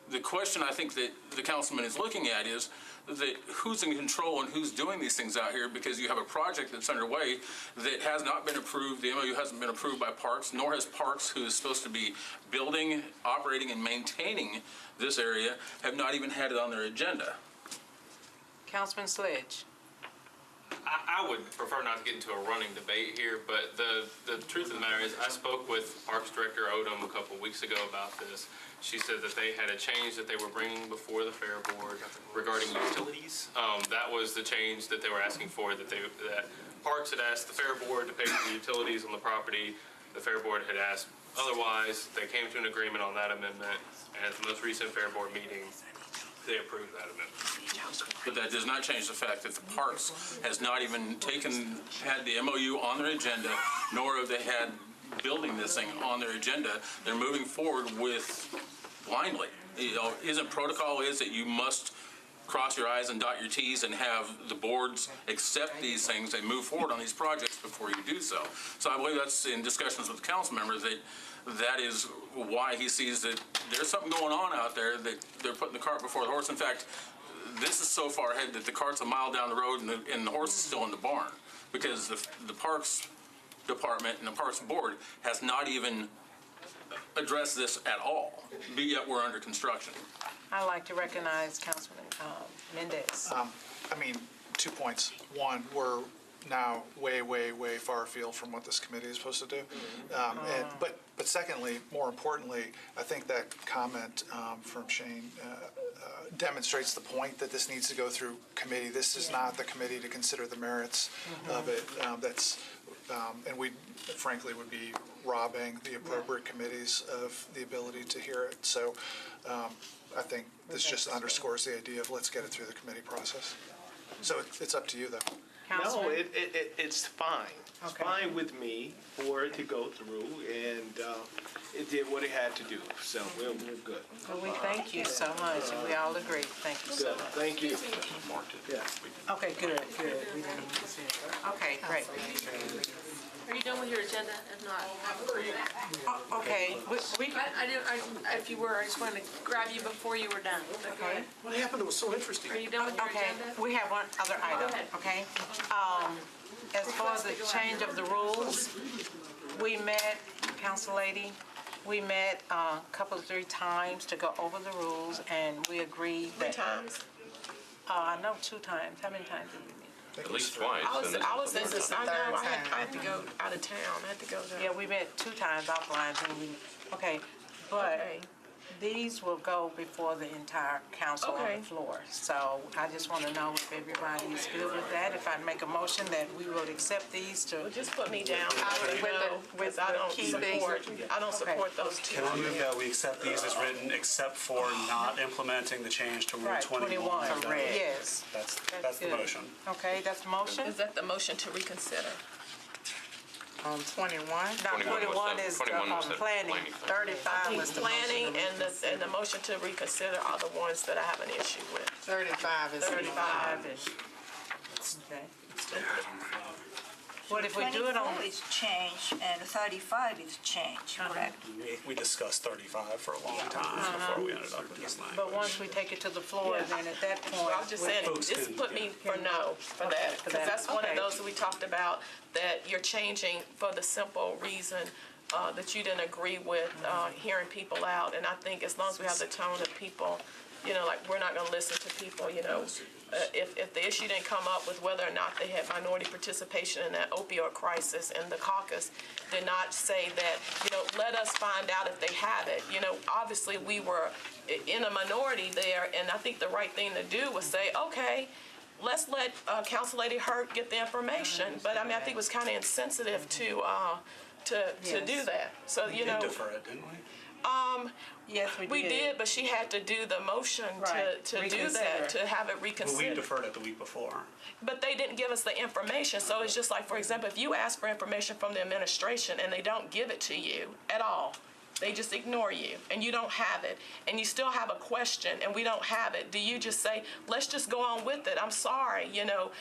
Speaker 15: the question I think that the councilman is looking at is that who's in control and who's doing these things out here, because you have a project that's underway that has not been approved. The MOU hasn't been approved by Parks, nor has Parks, who is supposed to be building, operating, and maintaining this area, have not even had it on their agenda.
Speaker 2: Councilman Sledge.
Speaker 14: I would prefer not to get into a running debate here, but the truth of the matter is I spoke with Parks Director Odom a couple of weeks ago about this. She said that they had a change that they were bringing before the Fair Board regarding utilities. That was the change that they were asking for, that Parks had asked the Fair Board to pay for the utilities on the property. The Fair Board had asked Otherwise, they came to an agreement on that amendment, and at the most recent Fair Board meeting, they approved that amendment.
Speaker 15: But that does not change the fact that the Parks has not even had the MOU on their agenda, nor have they had building this thing on their agenda. They're moving forward with blindly. You know, isn't protocol is that you must cross your I's and dot your T's and have the boards accept these things and move forward on these projects before you do so. So I believe that's in discussions with the council members that is why he sees that there's something going on out there that they're putting the cart before the horse. In fact, this is so far ahead that the cart's a mile down the road and the horse is still in the barn because the Parks Department and the Parks Board has not even addressed this at all, but yet we're under construction.
Speaker 2: I'd like to recognize Councilman Mendez.
Speaker 3: I mean, 2 points. One, we're now way, way, way far afield from what this committee is supposed to do. But secondly, more importantly, I think that comment from Shane demonstrates the point that this needs to go through committee. This is not the committee to consider the merits of it. And we frankly would be robbing the appropriate committees of the ability to hear it. So I think this just underscores the idea of let's get it through the committee process. So it's up to you, though.
Speaker 12: No, it's fine. It's fine with me for it to go through, and it did what it had to do. So we're good.
Speaker 2: Well, we thank you so much, and we all agree. Thank you so
Speaker 12: Good.
Speaker 2: much.
Speaker 12: Thank you. Yeah.
Speaker 2: Okay, good. We didn't even see it. Okay, great.
Speaker 8: Are you done with your agenda? If not,
Speaker 2: Okay, we
Speaker 8: if you were, I just wanted to grab you before you were done. Okay.
Speaker 12: What happened? It was so interesting.
Speaker 8: Are you done with your
Speaker 2: Okay,
Speaker 8: agenda?
Speaker 2: we have one other item,
Speaker 8: ahead.
Speaker 2: okay? As far as the change of the rules, we met, Council Lady, we met a couple of 3 times to go over the rules, and we agreed that.
Speaker 8: 3 times?
Speaker 2: I know 2 times. How many times did we meet?
Speaker 14: At least twice.
Speaker 8: I was in
Speaker 2: This is
Speaker 8: this,
Speaker 2: the
Speaker 8: I know,
Speaker 2: third
Speaker 8: I had to go out of town. I had to go to.
Speaker 2: Yeah, we met 2 times offline, okay, but
Speaker 8: Okay.
Speaker 2: these will go before the entire council on
Speaker 8: Okay.
Speaker 2: the floor. So I just want to know if everybody is good with that, if I make a motion that we will accept these to.
Speaker 8: Well, just put me down.
Speaker 2: with
Speaker 8: I
Speaker 2: the
Speaker 8: don't
Speaker 2: key
Speaker 8: support those 2.
Speaker 6: Can I move that we accept these as written except for not implementing the change to Rule
Speaker 2: Right,
Speaker 6: 21?
Speaker 2: correct. Yes.
Speaker 6: That's the
Speaker 2: good.
Speaker 6: motion.
Speaker 2: Okay, that's the motion?
Speaker 8: Is that the motion to reconsider?
Speaker 4: On 21?
Speaker 2: Now, 21 is
Speaker 14: 21 was
Speaker 2: on
Speaker 14: the
Speaker 2: planning,
Speaker 14: planning.
Speaker 2: 35 was the
Speaker 8: Planning
Speaker 2: motion.
Speaker 8: and the motion to reconsider are the ones that I have an issue with.
Speaker 4: 35 is.
Speaker 2: 35 is, okay. What if we do it on?
Speaker 9: 24 is change and 35 is change, correct?
Speaker 6: We discussed 35 for a long time before we ended up with this language.
Speaker 2: But once we take it to the floor, then at that point.
Speaker 8: Well, I was just saying, just put me for no for that, because that's one of those that we talked about, that you're changing for the simple reason that you didn't agree with hearing people out. And I think as long as we have the tone of people, you know, like, we're not gonna listen to people, you know. If the issue didn't come up with whether or not they had minority participation in that opioid crisis, and the caucus did not say that, you know, let us find out if they have it. You know, obviously, we were in a minority there, and I think the right thing to do was say, okay, let's let Council Lady Hurt get the information. But I mean, I think it was kind of insensitive to do that. So, you know.
Speaker 6: We did defer it, didn't we?
Speaker 2: Yes, we did.
Speaker 8: We did, but she had to do the motion
Speaker 2: Right.
Speaker 8: to do
Speaker 2: Reconsider.
Speaker 8: that, to have it
Speaker 6: Well, we
Speaker 8: reconsidered.
Speaker 6: deferred it the week before.
Speaker 8: But they didn't give us the information, so it's just like, for example, if you ask for information from the administration and they don't give it to you at all, they just ignore you, and you don't have it, and you still have a question, and we don't have it, do you just say, let's just go on with it? I'm sorry, you know,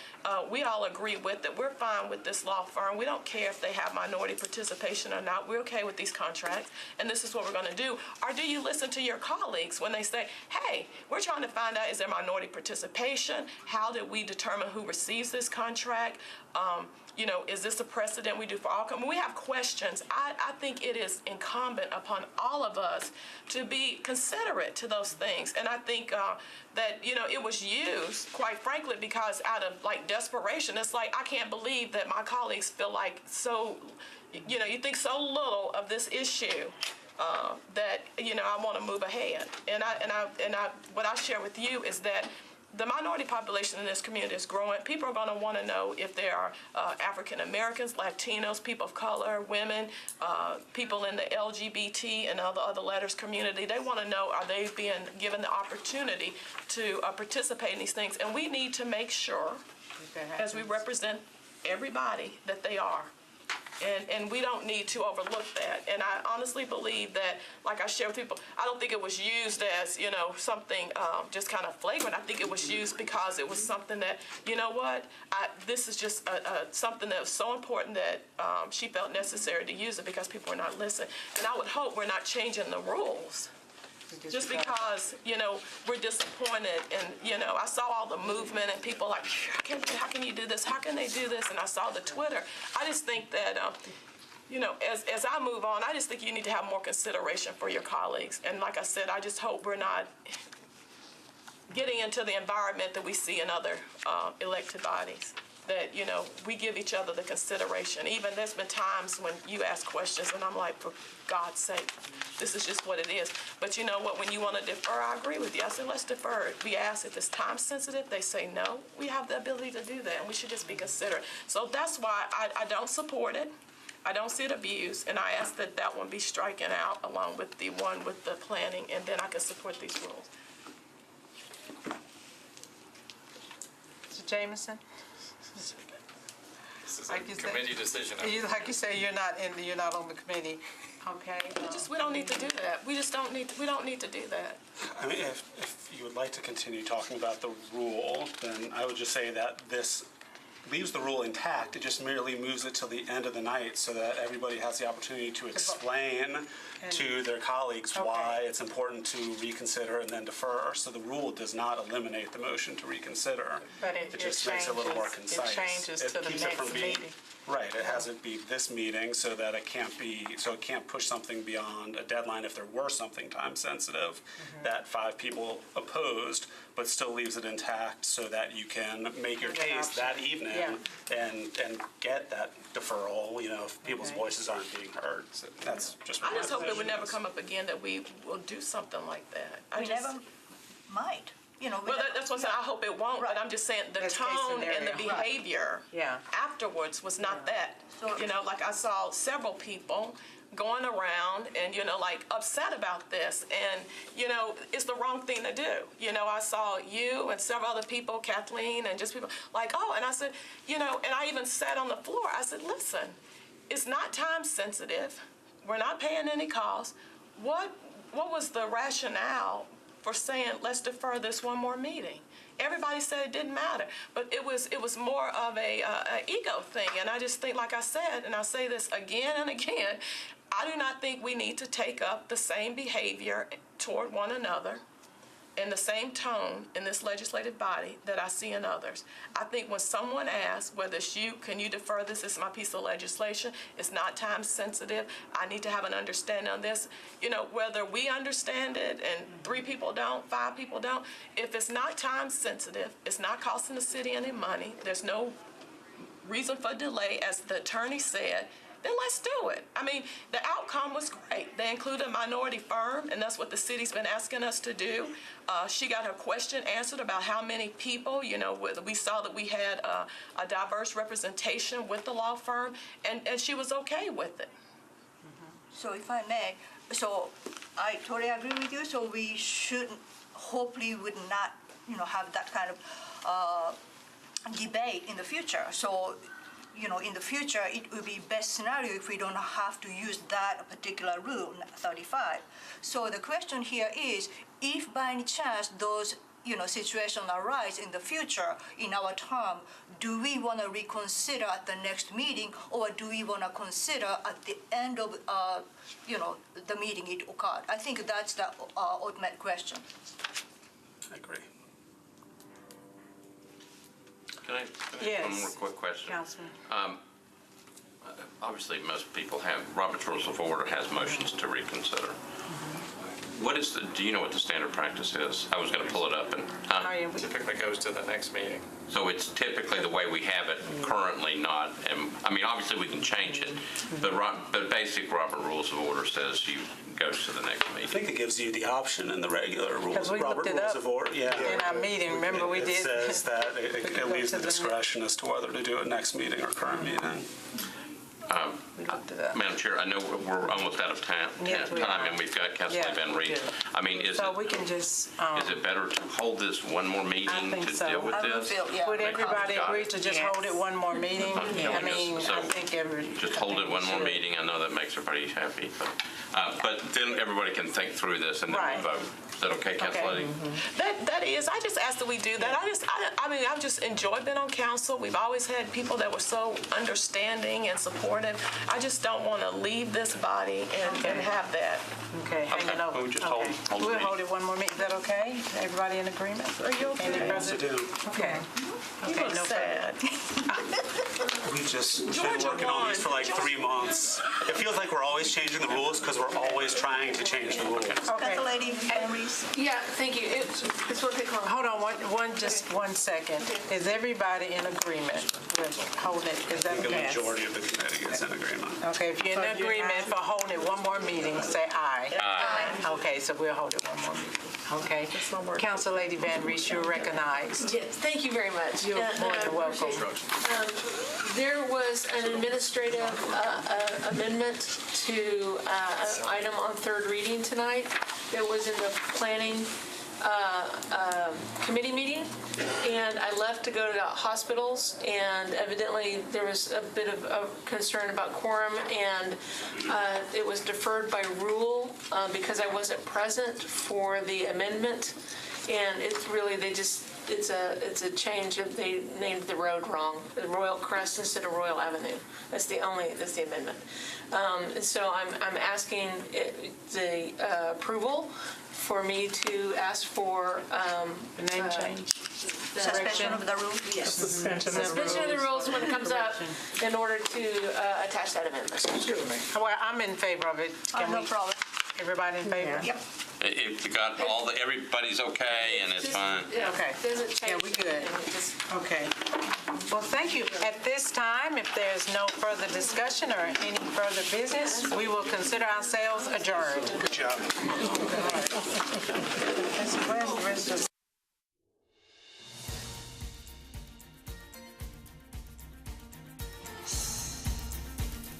Speaker 8: we all agree with it. We're fine with this law firm. We don't care if they have minority participation or not. We're okay with these contracts, and this is what we're gonna do. Or do you listen to your colleagues when they say, hey, we're trying to find out, is there minority participation? How did we determine who receives this contract? You know, is this a precedent we do for all? We have questions. I think it is incumbent upon all of us to be considerate to those things. And I think that, you know, it was used, quite frankly, because out of, like, desperation. It's like, I can't believe that my colleagues feel like so, you know, you think so little of this issue. That, you know, I want to move ahead. And what I share with you is that the minority population in this community is growing. People are going to want to know if there are African Americans, Latinos, people of color, women, people in the LGBT and other letters community. They want to know, are they being given the opportunity to participate in these things? And we need to make sure, as we represent everybody, that they are. And we don't need to overlook that. And I honestly believe that, like I share with people, I don't think it was used as, something just kind of flagrant. I think it was used because it was something that, this is just something that was so important that she felt necessary to use it because people were not listening. And I would hope we're not changing the rules. Just because, we're disappointed and, I saw all the movement and people like, how can you do this? How can they do this? And I saw the Twitter. I just think that, as I move on, I just think you need to have more consideration for your colleagues. And like I said, I just hope we're not getting into the environment that we see in other elected bodies. That, we give each other the consideration. Even there's been times when you ask questions and I'm like, for God's sake, this is just what it is. But you know what, when you want to defer, I agree with you. I said, let's defer. We ask if it's time sensitive. They say no. We have the ability to do that and we should just be considerate. So that's why I don't support it. I don't see it abused, and I ask that that one be stricken out along with the one with the planning, and then I can support these rules.
Speaker 2: Mr. Jameson?
Speaker 10: This is
Speaker 2: Like
Speaker 10: a
Speaker 2: you said-
Speaker 10: committee decision.
Speaker 2: Like you say, you're not on the committee, okay?
Speaker 8: We don't need to do that. We don't need to do that.
Speaker 6: I mean, if you would like to continue talking about the rule, then I would just say that this leaves the rule intact. It just merely moves it till the end of the night so that everybody has the opportunity to explain to their colleagues why it's important to reconsider and then defer. So the rule does not eliminate the motion to reconsider.
Speaker 4: But it
Speaker 6: just makes it a little more concise.
Speaker 4: It changes to the
Speaker 6: keeps it
Speaker 4: next
Speaker 6: from being-
Speaker 4: meeting.
Speaker 6: Right, it has it be this meeting so that it can't push something beyond a deadline if there were something time sensitive that 5 people opposed, but still leaves it intact so that you can make your case that evening and get that deferral, if people's voices aren't being heard. So that's just
Speaker 8: I just
Speaker 6: my
Speaker 8: hope it would
Speaker 6: position
Speaker 8: never
Speaker 6: is.
Speaker 8: come up again that we will do something like that.
Speaker 9: We never might,
Speaker 8: Well, that's what I'm saying. I hope it won't, but I'm just saying the
Speaker 2: Best case
Speaker 8: tone and the
Speaker 2: scenario.
Speaker 8: behavior
Speaker 2: Yeah.
Speaker 8: afterwards was not that.
Speaker 9: So-
Speaker 8: Like I saw several people going around and, upset about this. And, it's the wrong thing to do. I saw you and several other people, Kathleen, and just people like, oh, and I said, and I even sat on the floor. I said, listen, it's not time sensitive. We're not paying any costs. What was the rationale for saying, let's defer this one more meeting? Everybody said it didn't matter, but it was more of a ego thing. And I just think, like I said, and I'll say this again and again, I do not think we need to take up the same behavior toward one another and the same tone in this legislative body that I see in others. I think when someone asks whether it's you, can you defer this? This is my piece of legislation. It's not time sensitive. I need to have an understanding on this. Whether we understand it and 3 people don't, 5 people don't, if it's not time sensitive, it's not costing the city any money, there's no reason for delay, as the attorney said, then let's do it. I mean, the outcome was great. They included a minority firm, and that's what the city's been asking us to do. She got her question answered about how many people, we saw that we had a diverse representation with the law firm, and she was okay with it.
Speaker 9: So if I may, so I totally agree with you, so we should, hopefully would not, have that kind of debate in the future. So, in the future, it would be best scenario if we don't have to use that particular rule, 35. So the question here is, if by any chance those situation arise in the future in our term, do we want to reconsider at the next meeting, or do we want to consider at the end of the meeting it occurred? I think that's the ultimate question.
Speaker 6: I agree.
Speaker 13: Can I
Speaker 2: Yes.
Speaker 13: one more quick question?
Speaker 2: Councilman.
Speaker 13: Obviously, most people have, Robert's Rules of Order has motions to reconsider. do you know what the standard practice is? I was gonna pull it up and,
Speaker 10: Typically goes to the next meeting.
Speaker 13: so it's typically the way we have it currently, not, and, I mean, obviously we can change it, but basic Robert Rules of Order says you goes to the next
Speaker 6: I
Speaker 13: meeting.
Speaker 6: think it gives you the option in the regular
Speaker 2: Because
Speaker 6: rules,
Speaker 2: we
Speaker 6: Robert
Speaker 2: looked it
Speaker 6: Rules
Speaker 2: up
Speaker 6: of Order. Yeah.
Speaker 2: in our meeting, remember we did?
Speaker 6: It says that it leaves the
Speaker 2: to the-
Speaker 6: discretion as to whether to do it next meeting or current meeting.
Speaker 2: We looked it up.
Speaker 13: Madam Chair, I know we're almost out of time,
Speaker 2: Yes, we are.
Speaker 13: and we've got Councilor
Speaker 2: Yeah,
Speaker 13: Van
Speaker 2: we
Speaker 13: Reed.
Speaker 2: do.
Speaker 13: I mean, is
Speaker 2: So we can just,
Speaker 13: it better to hold this one more meeting
Speaker 2: think
Speaker 13: to
Speaker 2: so.
Speaker 13: deal with
Speaker 9: I would
Speaker 13: this?
Speaker 9: feel, yeah.
Speaker 2: would everybody
Speaker 13: Got
Speaker 2: agree
Speaker 13: it.
Speaker 2: to just hold it one more meeting?
Speaker 13: Yeah.
Speaker 2: I mean,
Speaker 13: So,
Speaker 2: I think
Speaker 13: Just hold it one more meeting. I know that makes everybody happy, but then everybody can think through this and then
Speaker 2: Right.
Speaker 13: we vote. Is that okay, Councilor Lady?
Speaker 8: That is, I just ask that we do that. I mean, I've just enjoyed being on council. We've always had people that were so understanding and supportive. I just don't want to leave this body and have that.
Speaker 2: Okay, hanging over.
Speaker 13: well, we just
Speaker 2: Okay.
Speaker 13: hold the
Speaker 2: We'll
Speaker 13: meeting.
Speaker 2: hold it one more meeting. Is that okay? Everybody in agreement?
Speaker 8: Are you
Speaker 2: Any
Speaker 8: okay?
Speaker 2: further-
Speaker 6: To do.
Speaker 2: Okay.
Speaker 8: You
Speaker 2: Okay,
Speaker 8: look
Speaker 2: no further.
Speaker 8: sad.
Speaker 6: We've just been
Speaker 8: Georgia
Speaker 6: working on these
Speaker 8: won.
Speaker 6: for like 3 months. It feels like we're always changing the rules because we're always trying to change the rules.
Speaker 2: Okay.
Speaker 9: That's Lady Henry's.
Speaker 1: Yeah, thank you. It's what they call.
Speaker 2: Hold on, just 1 second. Is everybody in agreement with holding it? Is
Speaker 6: I
Speaker 2: that
Speaker 6: think a
Speaker 2: okay?
Speaker 6: majority of the committee is in agreement.
Speaker 2: Okay, if you're in agreement for holding it one more meeting, say aye. Aye. Okay, so we'll hold it one more meeting. Okay. Council Lady Van Reese, you're recognized.
Speaker 1: Yes, thank you very much.
Speaker 2: You're more than welcome.
Speaker 1: There was an administrative amendment to an item on third reading tonight that was in the planning committee meeting, and I left to go to hospitals, and evidently there was a bit of concern about quorum, and it was deferred by rule because I wasn't present for the amendment, and it's really, it's a change of, they named the road wrong, Royal Crest instead of Royal Avenue. That's the amendment. And so I'm asking the approval for me to ask for
Speaker 2: The name change.
Speaker 9: Suspension of the rules?
Speaker 1: Yes.
Speaker 2: Suspension
Speaker 1: Suspension of the rules when it comes up in order to attach that amendment.
Speaker 2: Well, I'm in favor of it. Can
Speaker 9: No
Speaker 2: we-
Speaker 9: problem.
Speaker 2: Everybody in favor?
Speaker 9: Yep.
Speaker 13: If you got everybody's okay and it's fine.
Speaker 1: Yeah,
Speaker 2: Okay.
Speaker 1: doesn't change.
Speaker 2: Yeah, we good.
Speaker 1: anything, just-
Speaker 2: Okay. Well, thank you. At this time, if there's no further discussion or any further business, we will consider ourselves adjourned.
Speaker 3: Good job.
Speaker 2: Where's the rest of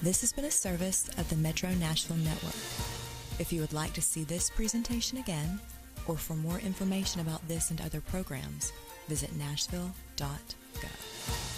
Speaker 16: This has been a service of the Metro Nashville Network. If you would like to see this presentation again, or for more information about this and other programs, visit nashville.gov.